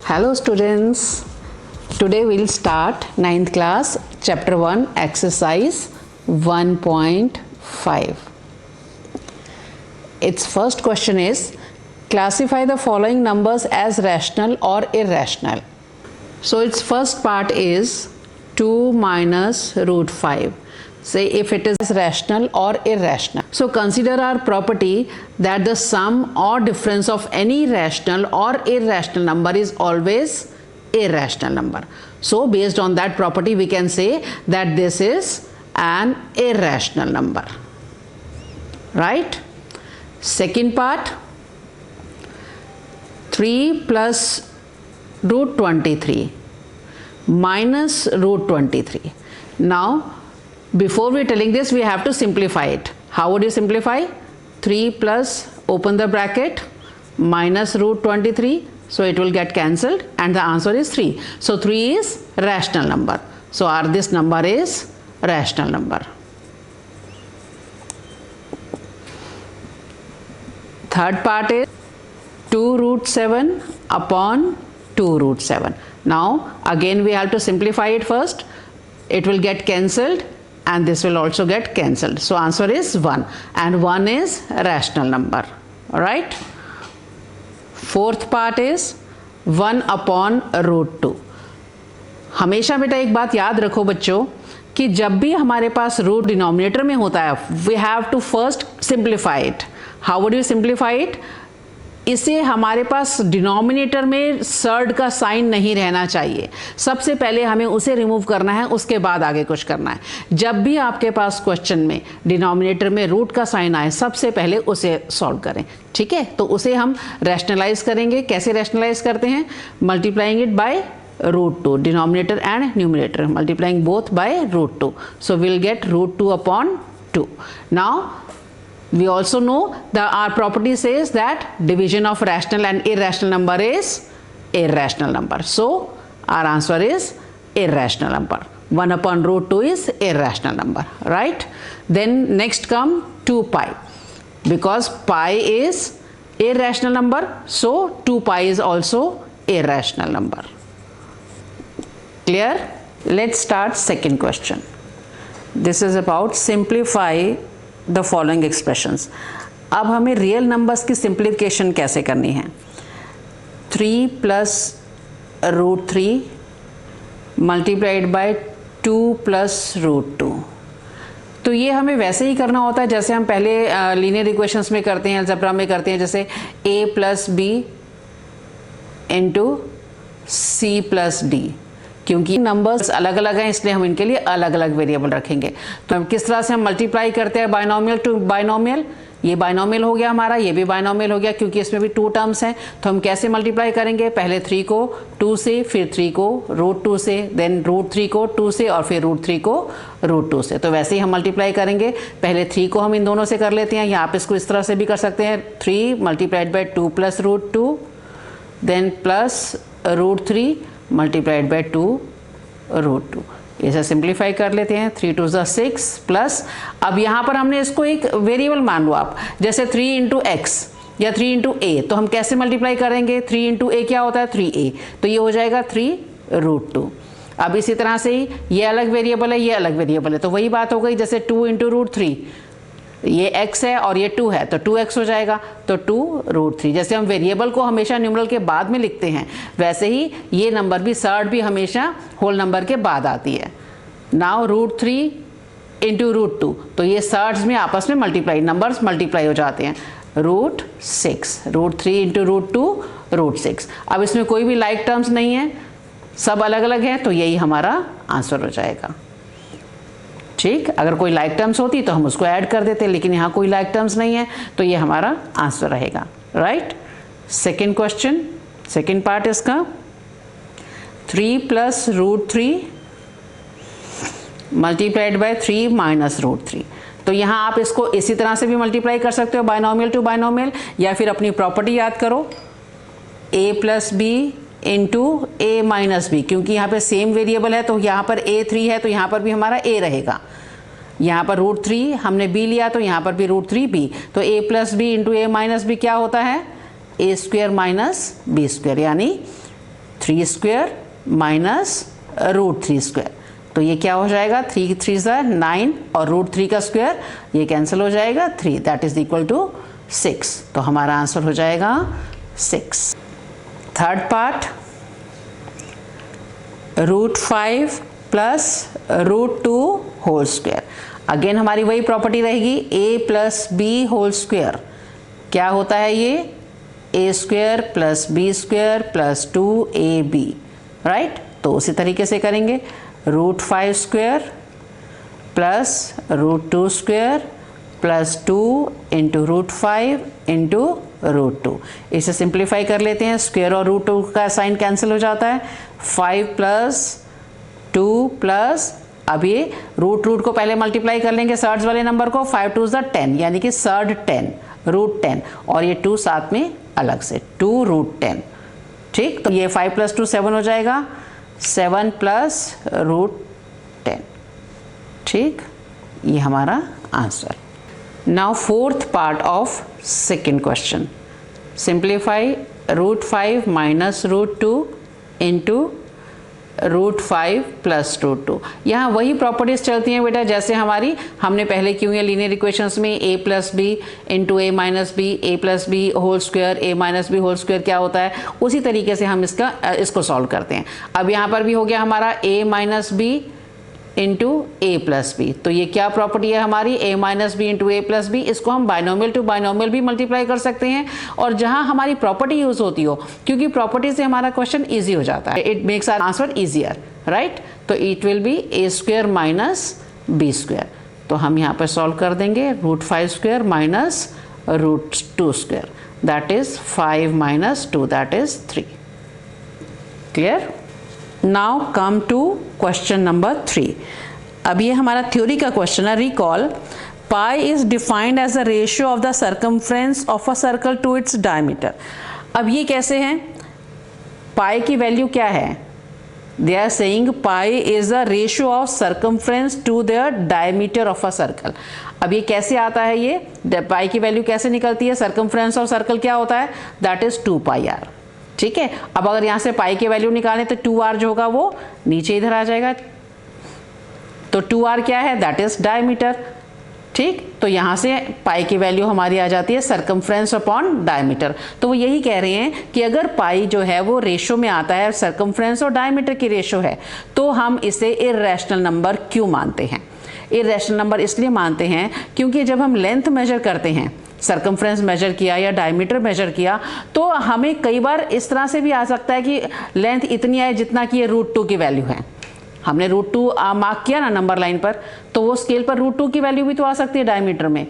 Hello students, today we'll start 9th class chapter 1 exercise 1.5. Its first question is classify the following numbers as rational or irrational. So its first part is 2 minus root 5. Say if it is rational or irrational. So consider our property that the sum or difference of any rational or irrational number is always irrational number. So based on that property we can say that this is an irrational number. Right? Second part, 3 plus root 23 minus root 23. Now before we telling this, we have to simplify it. How would you simplify? 3 plus, open the bracket, minus root 23. So it will get cancelled and the answer is 3. So 3 is rational number. So this number is rational number. Third part is 2 root 7 upon 2 root 7. Now again we have to simplify it first. It will get cancelled and this will also get cancelled. So answer is 1 and 1 is rational number. Alright. Fourth part is 1 upon root 2. हमेशा बेटा एक बात याद रखो बच्चों कि जब भी हमारे पास रूट डिनोमिनेटर में होता है we have to first simplify it. How would you simplify it? इसे हमारे पास डिनोमिनेटर में सर्ड का साइन नहीं रहना चाहिए. सबसे पहले हमें उसे रिमूव करना है, उसके बाद आगे कुछ करना है. जब भी आपके पास क्वेश्चन में डिनोमिनेटर में रूट का साइन आए सबसे पहले उसे सॉल्व करें. ठीक है, तो उसे हम रैशनलाइज करेंगे. कैसे रैशनलाइज करते हैं? Multiplying it by root 2, denominator and numerator, multiplying both by root 2. So we'll get root 2 upon 2. Now we also know that our property says that division of rational and irrational number is irrational number. So our answer is irrational number. 1 upon root 2 is irrational number, right? Then next come 2 pi. Because pi is irrational number, so 2 pi is also irrational number. Clear? Let's start second question. This is about simplify the following expressions. अब हमें real numbers की simplification कैसे करनी है? 3 plus root 3 multiplied by 2 plus root 2. तो ये हमें वैसे ही करना होता है जैसे हम पहले लीनियर इक्वेशंस में करते हैं, अलजेब्रा में करते हैं, जैसे a plus B into C plus D. क्योंकि नंबर्स अलग अलग हैं इसलिए हम इनके लिए अलग अलग वेरिएबल रखेंगे. तो किस तरह से हम मल्टीप्लाई करते हैं बाइनोमियल टू बाइनोमियल? ये बाइनोमियल हो गया हमारा, ये भी बाइनोमियल हो गया क्योंकि इसमें भी 2 टर्म्स हैं. तो हम कैसे मल्टीप्लाई करेंगे? पहले 3 को 2 से, फिर 3 को रूट 2 से, देन रूट 3 को 2 से और फिर रूट 3 को रूट 2 से. तो वैसे ही हम मल्टीप्लाई करेंगे. पहले 3 को हम इन दोनों से कर लेते हैं, या आप इसको इस तरह से भी कर सकते हैं. 3 multiplied by 2 plus root 2, then plus root 3 multiplied by 2 root 2. इसे सिंप्लीफाई कर लेते हैं. 3 2 6 प्लस, अब यहाँ पर हमने इसको एक वेरिएबल मान लो आप, जैसे 3 इंटू एक्स या 3 इंटू ए. तो हम कैसे मल्टीप्लाई करेंगे? 3 इंटू ए क्या होता है? 3a. तो ये हो जाएगा 3 रूट 2. अब इसी तरह से ही ये अलग वेरिएबल है, ये अलग वेरिएबल है, तो वही बात हो गई. जैसे 2 इंटू रूट 3, ये x है और ये 2 है तो 2x हो जाएगा, तो 2 रूट 3. जैसे हम वेरिएबल को हमेशा न्यूमरल के बाद में लिखते हैं वैसे ही ये नंबर भी, सर्ड भी हमेशा होल नंबर के बाद आती है. नाउ रूट 3 इंटू रूट 2, तो ये सर्ड्स में आपस में मल्टीप्लाई, नंबर्स मल्टीप्लाई हो जाते हैं. Root 6, root 3 into root 2 root 6. अब इसमें कोई भी लाइक टर्म्स नहीं है, सब अलग अलग है, तो यही हमारा आंसर हो जाएगा. ठीक, अगर कोई लाइक टर्म्स होती तो हम उसको ऐड कर देते, लेकिन यहाँ कोई लाइक टर्म्स नहीं है तो ये हमारा आंसर रहेगा. Right. Second question, second part इसका 3 plus root 3 multiplied by 3 minus root 3. तो यहाँ आप इसको इसी तरह से भी मल्टीप्लाई कर सकते हो, बाइनोमियल टू बाइनोमियल, या फिर अपनी प्रॉपर्टी याद करो, a plus B into A minus B. क्योंकि यहाँ पे सेम वेरिएबल है तो यहाँ पर a3 है तो यहाँ पर भी हमारा a रहेगा. यहाँ पर रूट 3 हमने b लिया तो यहाँ पर भी रूट 3b. तो a plus B into A minus B क्या होता है? a square minus B square, यानी 3 स्क्वायर माइनस रूट 3 स्क्वायर। तो ये क्या हो जाएगा, 3 3 9 और रूट 3 का स्क्वायर ये कैंसिल हो जाएगा 3, दैट इज इक्वल टू 6। तो हमारा आंसर हो जाएगा 6। Third part, root 5 plus root 2 whole square. Again हमारी वही प्रॉपर्टी रहेगी, a plus B whole square. क्या होता है ये, a square plus B square plus 2ab, right. तो उसी तरीके से करेंगे, root 5 square plus root 2 square plus 2 into root 5 into root 2। इसे सिंप्लीफाई कर लेते हैं, स्क्वायर और रूट 2 का साइन कैंसिल हो जाता है, 5 प्लस 2 प्लस, अब ये रूट को पहले मल्टीप्लाई कर लेंगे सर्ड्स वाले नंबर को, 5 2 10, यानी कि सर्ड 10 रूट 10, और ये 2 साथ में अलग से 2 रूट 10, ठीक। तो ये 5 प्लस 2 7 हो जाएगा, 7 प्लस रूट 10, ठीक। ये हमारा answer. Now fourth part of second question, simplify root 5 minus root 2 into root 5 plus root 2। यहाँ वही प्रॉपर्टीज चलती हैं बेटा जैसे हमने पहले की हुई है लीनियर इक्वेशंस में, a plus B into A minus B, A plus B whole square, A minus B whole square क्या होता है, उसी तरीके से हम इसको सॉल्व करते हैं। अब यहाँ पर भी हो गया हमारा a minus B into A plus B. तो ये क्या प्रॉपर्टी है हमारी, a minus B into A plus B. इसको हम बाइनोमियल टू बाइनोमियल भी मल्टीप्लाई कर सकते हैं, और जहां हमारी प्रॉपर्टी यूज होती हो, क्योंकि प्रॉपर्टी से हमारा क्वेश्चन इजी हो जाता है, it makes our answer easier, right. तो it will be a square minus B square. तो हम यहाँ पर सॉल्व कर देंगे, root 5 square minus root 2 square, that is 5 minus 2, that is 3। Clear. Now come to question number 3। अब ये हमारा थ्योरी का क्वेश्चन है, recall pi is defined as the ratio of the circumference of a circle to its diameter. अब ये कैसे हैं, pi की वैल्यू क्या है, they are saying pi is the ratio of circumference to the diameter of a circle. अब ये कैसे आता है, ये पाई की वैल्यू कैसे निकलती है, सर्कमफ्रेंस ऑफ सर्कल क्या होता है, दैट इज 2πr, ठीक है। अब अगर यहाँ से पाई की वैल्यू निकालें तो 2r जो होगा वो नीचे इधर आ जाएगा, तो 2r क्या है, दैट इज डायमीटर, ठीक। तो यहाँ से पाई की वैल्यू हमारी आ जाती है सर्कमफ्रेंस अपॉन डायमीटर। तो वो यही कह रहे हैं कि अगर पाई जो है वो रेशो में आता है, सर्कमफ्रेंस और डायमीटर की रेशो है, तो हम इसे इर्रेशनल नंबर क्यों मानते हैं। इर्रेशनल नंबर इसलिए मानते हैं क्योंकि जब हम लेंथ मेजर करते हैं, सर्कमफ्रेंस मेजर किया या डायमीटर मेजर किया, तो हमें कई बार इस तरह से भी आ सकता है कि लेंथ इतनी आए जितना कि ये रूट 2 की वैल्यू है। हमने रूट 2 मार्क किया ना नंबर लाइन पर, तो वो स्केल पर रूट 2 की वैल्यू भी तो आ सकती है डायमीटर में।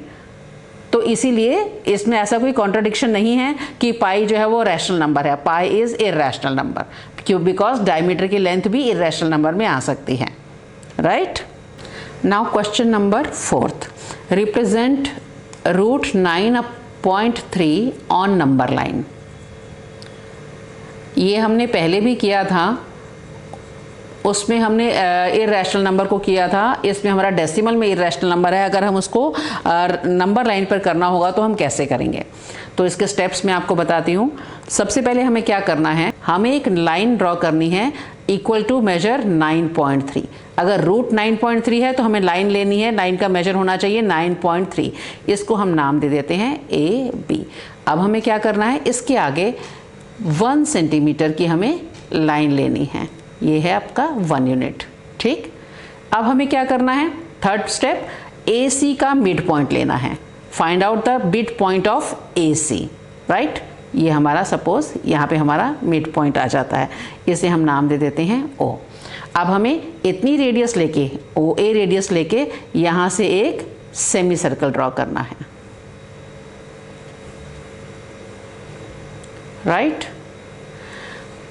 तो इसीलिए इसमें ऐसा कोई कॉन्ट्रडिक्शन नहीं है कि पाई जो है वो रैशनल नंबर है, पाई इज इर्रेशनल नंबर, क्यों, बिकॉज डायमीटर की लेंथ भी इर्रेशनल नंबर में आ सकती है, right. Now question number 4, represent root 9.3 on number line. ये हमने पहले भी किया था, उसमें हमने इर्रेशनल नंबर को किया था, इसमें हमारा डेसिमल में इर्रेशनल नंबर है। अगर हम उसको नंबर लाइन पर करना होगा तो हम कैसे करेंगे, तो इसके स्टेप्स मैं आपको बताती हूँ। सबसे पहले हमें क्या करना है, हमें एक लाइन ड्रॉ करनी है इक्वल टू मेजर 9.3। अगर रूट 9.3 है तो हमें लाइन लेनी है, लाइन का मेजर होना चाहिए 9.3। इसको हम नाम दे देते हैं AB। अब हमें क्या करना है, इसके आगे 1 सेंटीमीटर की हमें लाइन लेनी है, ये है आपका 1 यूनिट, ठीक। अब हमें क्या करना है, थर्ड स्टेप, AC का मिड पॉइंट लेना है, find out the mid point of AC, right. ये हमारा सपोज यहाँ पे हमारा मिड पॉइंट आ जाता है, इसे हम नाम दे देते हैं O। अब हमें इतनी रेडियस लेके, OA रेडियस लेके यहाँ से एक सेमी सर्कल ड्रॉ करना है, राइट।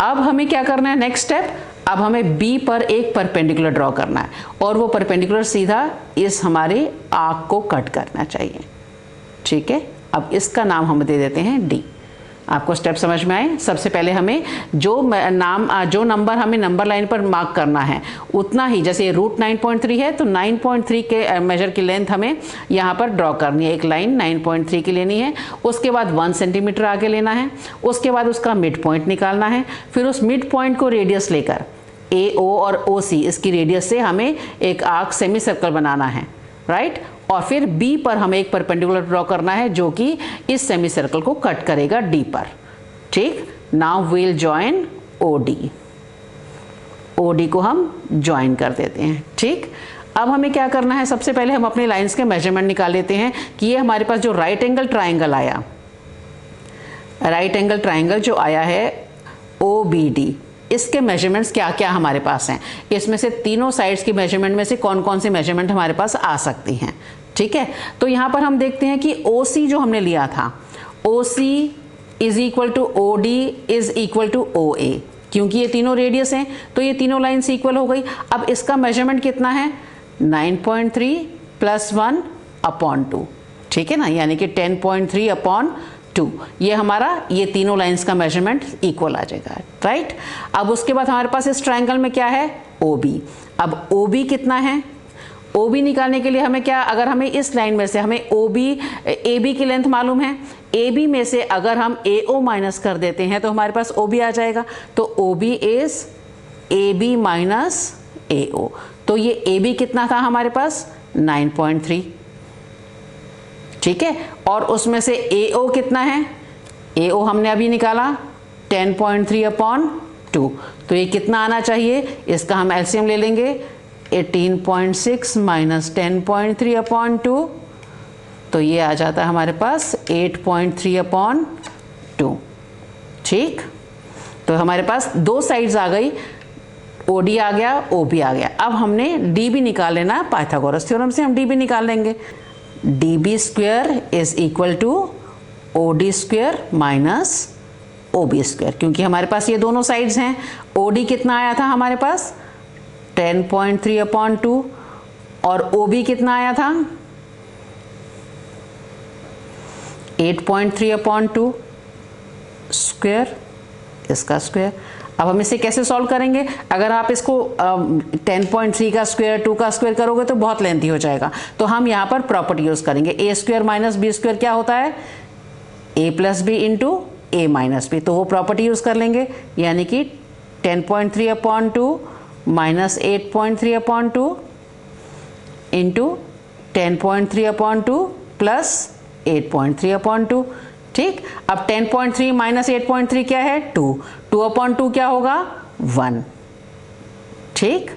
अब हमें क्या करना है, नेक्स्ट स्टेप, अब हमें B पर एक परपेंडिकुलर ड्रॉ करना है, और वो परपेंडिकुलर सीधा इस हमारे आर्क को कट करना चाहिए, ठीक है। अब इसका नाम हम दे देते हैं D। आपको स्टेप समझ में आए? सबसे पहले हमें जो नंबर हमें नंबर लाइन पर मार्क करना है उतना ही, जैसे रूट 9.3 है तो 9.3 के मेजर की लेंथ हमें यहाँ पर ड्रॉ करनी है, एक लाइन 9.3 की लेनी है। उसके बाद 1 सेंटीमीटर आगे लेना है, उसके बाद उसका मिड पॉइंट निकालना है, फिर उस मिड पॉइंट को रेडियस लेकर AO और OC इसकी रेडियस से हमें एक आर्क सेमी सर्कल बनाना है, राइट। और फिर B पर हमें एक परपेंडिकुलर ड्रॉ करना है जो कि इस सेमी सर्कल को कट करेगा D पर, ठीक। नाउ वील जॉइन OD को हम ज्वाइन कर देते हैं, ठीक। अब हमें क्या करना है, सबसे पहले हम अपने लाइंस के मेजरमेंट निकाल लेते हैं कि ये हमारे पास जो राइट एंगल ट्राइंगल आया, राइट एंगल ट्राइंगल जो आया है OBD, इसके मेजरमेंट्स क्या क्या हमारे पास हैं, इसमें से तीनों साइड्स की मेजरमेंट में से कौन कौन सी मेजरमेंट हमारे पास आ सकती हैं, ठीक है। तो यहाँ पर हम देखते हैं कि OC जो हमने लिया था, OC is equal to OD is equal to OA, क्योंकि ये तीनों रेडियस हैं तो ये तीनों लाइन्स इक्वल हो गई। अब इसका मेजरमेंट कितना है, 9.3 + 1/2, ठीक है ना, यानी कि 10.3/2। ये हमारा ये तीनों लाइंस का मेजरमेंट इक्वल आ जाएगा, राइट। अब उसके बाद हमारे पास इस ट्रायंगल में क्या है, OB। अब OB कितना है, OB निकालने के लिए हमें क्या, अगर हमें इस लाइन में से हमें AB की लेंथ मालूम है, AB में से अगर हम AO माइनस कर देते हैं तो हमारे पास OB आ जाएगा। तो OB is AB minus AO। तो ये AB कितना था हमारे पास, 9.3, ठीक है। और उसमें से AO कितना है, AO हमने अभी निकाला 10.3/2। तो ये कितना आना चाहिए, इसका हम एलसीएम ले लेंगे, 18.6 माइनस 10.3/2, तो ये आ जाता है हमारे पास 8.3/2, ठीक। तो हमारे पास दो साइड्स आ गई, OD आ गया, OB आ गया। अब हमने DB निकाल लेना, पाइथागोरस थ्योरम से हम DB निकाल लेंगे। DB square is equal to OD square minus OB square, क्योंकि हमारे पास ये दोनों साइड्स हैं। OD कितना आया था हमारे पास, 10.3/2, और OB कितना आया था, 8.3/2 स्क्वायर, इसका स्क्वायर। अब हम इसे कैसे सॉल्व करेंगे, अगर आप इसको 10.3 का स्क्वायर 2 का स्क्वायर करोगे तो बहुत लेंथी हो जाएगा। तो हम यहाँ पर प्रॉपर्टी यूज करेंगे, A square minus B square क्या होता है, A plus B into A minus B। तो वो प्रॉपर्टी यूज कर लेंगे, यानी कि 10.3/2 माइनस 8.3/2 इंटू 10.3/2 प्लस 8.3/2, ठीक। अब 10.3 माइनस 8.3 क्या है, 2/2 क्या होगा, 1, ठीक।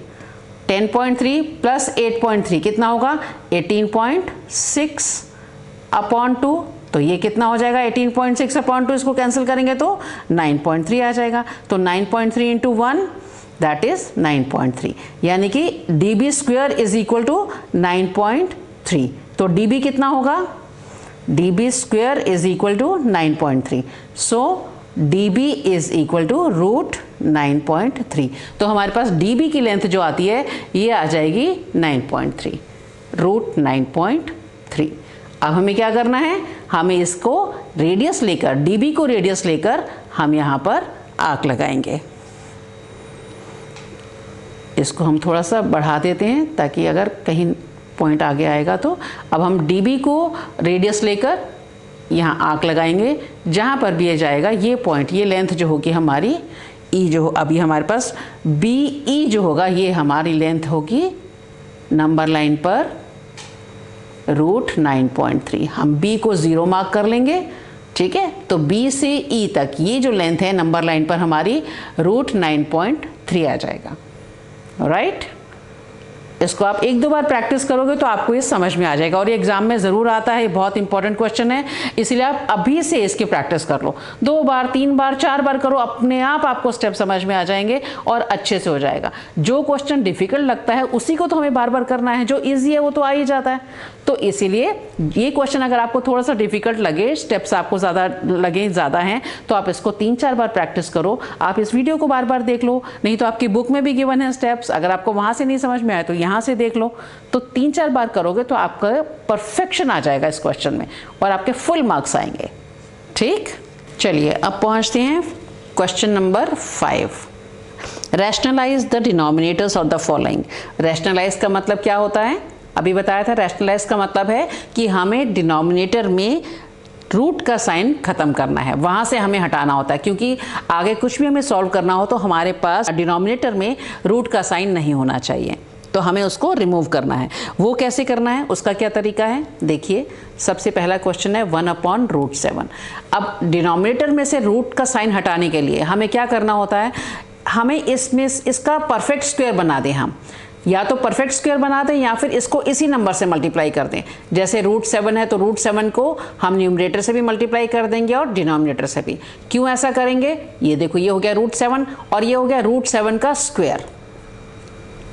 10.3 प्लस 8.3 कितना होगा, 18.6/2। तो ये कितना हो जाएगा, 18.6/2, इसको कैंसिल करेंगे तो 9.3 आ जाएगा। तो 9.3 इंटू 1 दैट इज 9.3, यानी कि DB square is equal to 9.3। तो DB कितना होगा, DB square is equal to 9.3। So DB is equal to √9.3। तो हमारे पास DB की लेंथ जो आती है ये आ जाएगी 9.3, √9.3। अब हमें क्या करना है, हमें इसको रेडियस लेकर, DB को रेडियस लेकर हम यहाँ पर आर्क लगाएंगे। इसको हम थोड़ा सा बढ़ा देते हैं ताकि अगर कहीं पॉइंट आगे आएगा तो। अब हम DB को रेडियस लेकर यहाँ आर्क लगाएंगे, जहाँ पर भी ये जाएगा ये पॉइंट, ये लेंथ जो होगी हमारी E जो अभी हमारे पास BE जो होगा ये हमारी लेंथ होगी नंबर लाइन पर √9.3। हम B को 0 मार्क कर लेंगे, ठीक है। तो B से E तक ये जो लेंथ है नंबर लाइन पर हमारी √9.3 आ जाएगा, राइट। इसको आप 1-2 बार प्रैक्टिस करोगे तो आपको ये समझ में आ जाएगा, और ये एग्जाम में ज़रूर आता है, ये बहुत इंपॉर्टेंट क्वेश्चन है, इसीलिए आप अभी से इसकी प्रैक्टिस कर लो। 2 बार 3 बार 4 बार करो, अपने आप आपको स्टेप समझ में आ जाएंगे और अच्छे से हो जाएगा। जो क्वेश्चन डिफिकल्ट लगता है उसी को तो हमें बार बार करना है, जो ईजी है वो तो आ ही जाता है। तो इसीलिए ये क्वेश्चन अगर आपको थोड़ा सा डिफिकल्ट लगे, स्टेप्स आपको ज़्यादा हैं, तो आप इसको 3-4 बार प्रैक्टिस करो। आप इस वीडियो को बार बार देख लो, नहीं तो आपकी बुक में भी गिवन है स्टेप्स, अगर आपको वहाँ से नहीं समझ में आए तो यहाँ से देख लो। तो 3-4 बार करोगे तो आपका परफेक्शन आ जाएगा इस क्वेश्चन में और आपके फुल मार्क्स आएंगे, ठीक। चलिए अब पहुंचते हैं question number 5। Rationalise the denominators of the following. Rationalise का मतलब क्या होता है, अभी बताया था। रैशनलाइज का मतलब है कि हमें डिनोमिनेटर में रूट का साइन खत्म करना है, वहां से हमें हटाना होता है, क्योंकि आगे कुछ भी हमें सॉल्व करना हो तो हमारे पास डिनोमिनेटर में रूट का साइन नहीं होना चाहिए, तो हमें उसको रिमूव करना है। वो कैसे करना है, उसका क्या तरीका है, देखिए। सबसे पहला क्वेश्चन है 1/√7। अब डिनोमिनेटर में से रूट का साइन हटाने के लिए हमें क्या करना होता है, हमें इसका परफेक्ट स्क्वायर बना दें। हम या तो परफेक्ट स्क्वायर बना दें या फिर इसको इसी नंबर से मल्टीप्लाई कर दें। जैसे √7 है तो √7 को हम न्यूमरेटर से भी मल्टीप्लाई कर देंगे और डिनोमिनेटर से भी। क्यों ऐसा करेंगे, ये देखो, ये हो गया √7 और ये हो गया √7 का स्क्वायर।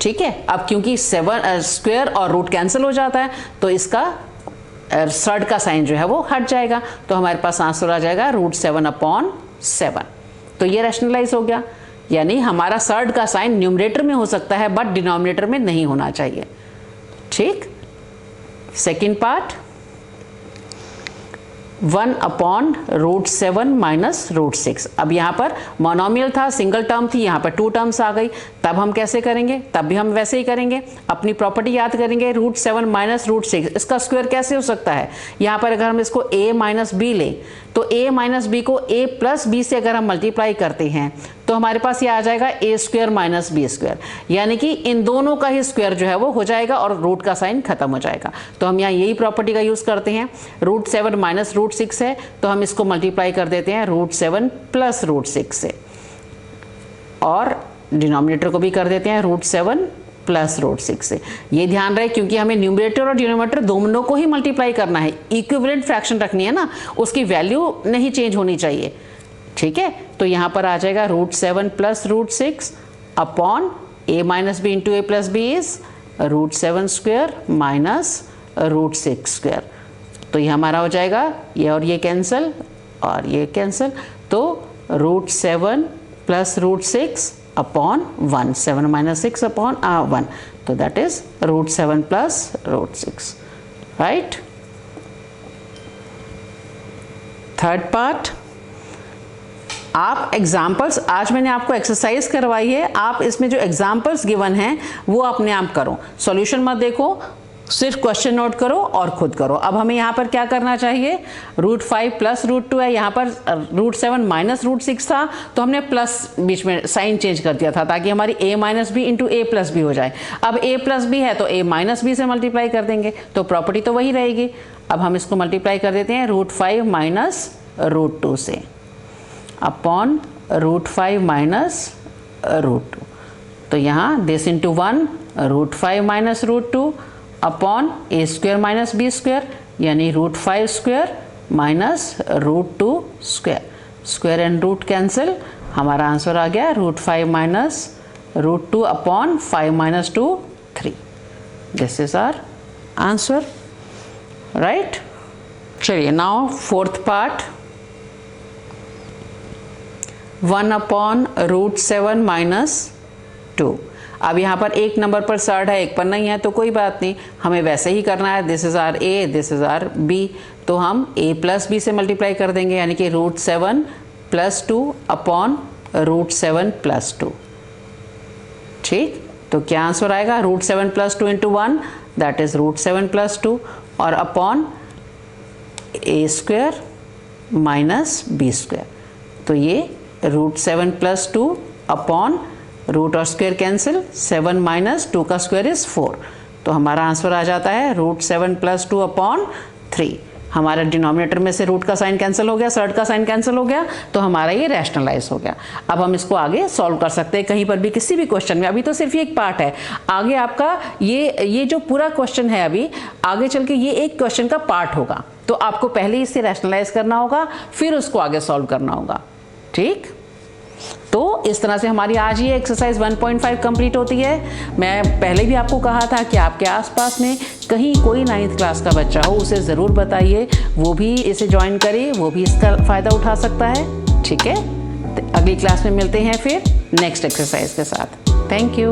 ठीक है, अब क्योंकि 7 स्क्वायर और रूट कैंसिल हो जाता है तो इसका सर्ड का साइन जो है वो हट जाएगा, तो हमारे पास आंसर आ जाएगा √7/7। तो ये रैशनलाइज हो गया, यानी हमारा सर्ड का साइन न्यूमरेटर में हो सकता है बट डिनोमिनेटर में नहीं होना चाहिए। ठीक, सेकंड पार्ट 1/√7 - √6। अब यहाँ पर मोनोमियल था, सिंगल टर्म थी, यहाँ पर 2 टर्म्स आ गई। तब हम कैसे करेंगे, तब भी हम वैसे ही करेंगे, अपनी प्रॉपर्टी याद करेंगे। √7 - √6 इसका स्क्वायर कैसे हो सकता है, यहाँ पर अगर हम इसको a - b लें तो a - b को a + b से अगर हम मल्टीप्लाई करते हैं तो हमारे पास ये आ जाएगा a² - b², यानी कि इन दोनों का ही स्क्वायर जो है वो हो जाएगा और रूट का साइन खत्म हो जाएगा। तो हम यहाँ यही प्रॉपर्टी का यूज करते हैं। √7 - √6 है तो हम इसको मल्टीप्लाई कर देते हैं √7 + √6 से, और डिनोमिनेटर को भी कर देते हैं √7 + √6 से। ये ध्यान रहे क्योंकि हमें न्यूमरेटर और डिनोमिनेटर दोनों को ही मल्टीप्लाई करना है, इक्विवेलेंट फ्रैक्शन रखनी है ना, उसकी वैल्यू नहीं चेंज होनी चाहिए। ठीक है, तो यहाँ पर आ जाएगा √7 + √6 upon a - b × a + b is √7² - √6²। तो ये हमारा हो जाएगा, ये और ये कैंसिल और ये कैंसिल, तो √7 + √6 अपॉन 1, 7 - 6 अपॉन 1, तो that is √7 + √6, right. Third part, आप एग्जाम्पल्स, आज मैंने आपको एक्सरसाइज करवाई है, आप इसमें जो एग्जाम्पल्स गिवन हैं वो अपने आप करो, सॉल्यूशन मत देखो, सिर्फ क्वेश्चन नोट करो और खुद करो। अब हमें यहाँ पर क्या करना चाहिए, √5 + √2 है, यहाँ पर √7 - √6 था तो हमने प्लस बीच में साइन चेंज कर दिया था ताकि हमारी a - b × a + b हो जाए। अब a + b है तो a - b से मल्टीप्लाई कर देंगे तो प्रॉपर्टी तो वही रहेगी। अब हम इसको मल्टीप्लाई कर देते हैं √5 - √2 से अपॉन √5 - √2, तो यहाँ this into 1 √5 - √2 upon a² - b², यानी √5² - √2², स्क्वायर एंड रूट कैंसिल, हमारा आंसर आ गया √5 - √2 upon 5 - 2 3। This is our answer, right. चलिए नाउ फोर्थ पार्ट 1/√7 - 2। अब यहाँ पर एक नंबर पर सर्ड है, एक पर नहीं है, तो कोई बात नहीं, हमें वैसे ही करना है। This is our a, this is our b, तो हम a + b से मल्टीप्लाई कर देंगे, यानी कि √7 + 2 अपॉन √7 + 2। ठीक, तो क्या आंसर आएगा, √7 + 2 × 1 दैट इज √7 + 2 और अपॉन a² - b², तो ये √7 + 2 अपॉन रूट और स्क्वायर कैंसिल, 7 - 2 का स्क्वायर इज 4, तो हमारा आंसर आ जाता है √7 + 2 अपॉन 3। हमारा डिनोमिनेटर में से रूट का साइन कैंसिल हो गया, सर्ड का साइन कैंसिल हो गया, तो हमारा ये रैशनलाइज हो गया। अब हम इसको आगे सॉल्व कर सकते हैं कहीं पर भी, किसी भी क्वेश्चन में। अभी तो सिर्फ ये एक पार्ट है, आगे आपका ये जो पूरा क्वेश्चन है अभी आगे चल के ये एक क्वेश्चन का पार्ट होगा, तो आपको पहले इसे रैशनलाइज करना होगा फिर उसको आगे सॉल्व करना होगा। ठीक, तो इस तरह से हमारी आज ये एक्सरसाइज 1.5 कंप्लीट होती है। मैं पहले भी आपको कहा था कि आपके आसपास में कहीं कोई 9th क्लास का बच्चा हो, उसे ज़रूर बताइए, वो भी इसे ज्वाइन करे, वो भी इसका फ़ायदा उठा सकता है। ठीक है, अगली क्लास में मिलते हैं फिर नेक्स्ट एक्सरसाइज के साथ। Thank you.